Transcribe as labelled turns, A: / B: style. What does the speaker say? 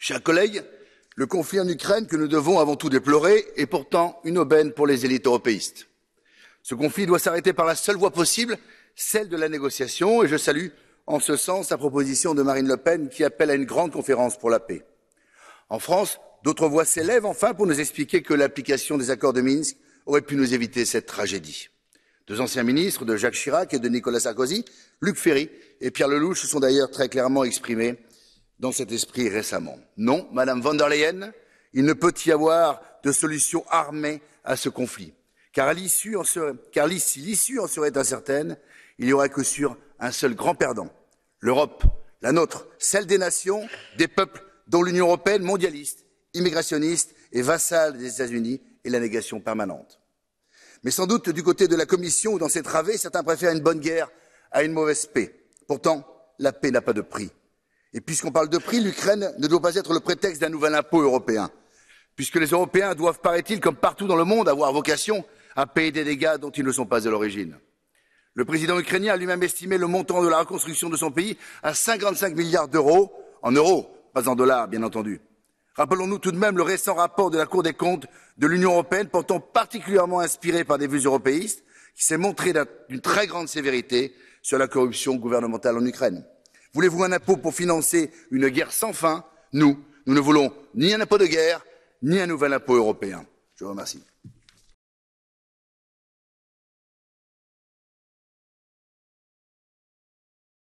A: Chers collègues, le conflit en Ukraine que nous devons avant tout déplorer est pourtant une aubaine pour les élites européistes. Ce conflit doit s'arrêter par la seule voie possible, celle de la négociation, et je salue en ce sens la proposition de Marine Le Pen qui appelle à une grande conférence pour la paix. En France, d'autres voix s'élèvent enfin pour nous expliquer que l'application des accords de Minsk aurait pu nous éviter cette tragédie. Deux anciens ministres de Jacques Chirac et de Nicolas Sarkozy, Luc Ferry et Pierre Lellouche, se sont d'ailleurs très clairement exprimés dans cet esprit récemment. Non, Madame von der Leyen, il ne peut y avoir de solution armée à ce conflit, car si l'issue en serait incertaine, il n'y aurait que sur un seul grand perdant, l'Europe, la nôtre, celle des nations, des peuples dont l'Union européenne mondialiste, immigrationniste et vassale des États-Unis est la négation permanente. Mais sans doute du côté de la Commission ou dans ses travées, certains préfèrent une bonne guerre à une mauvaise paix. Pourtant, la paix n'a pas de prix. Et puisqu'on parle de prix, l'Ukraine ne doit pas être le prétexte d'un nouvel impôt européen, puisque les Européens doivent, paraît-il, comme partout dans le monde, avoir vocation à payer des dégâts dont ils ne sont pas à l'origine. Le président ukrainien a lui-même estimé le montant de la reconstruction de son pays à 55 milliards d'euros, en euros, pas en dollars, bien entendu. Rappelons-nous tout de même le récent rapport de la Cour des comptes de l'Union européenne, pourtant particulièrement inspiré par des vues européistes, qui s'est montré d'une très grande sévérité sur la corruption gouvernementale en Ukraine. Voulez-vous un impôt pour financer une guerre sans fin? Nous ne voulons ni un impôt de guerre, ni un nouvel impôt européen. Je vous remercie.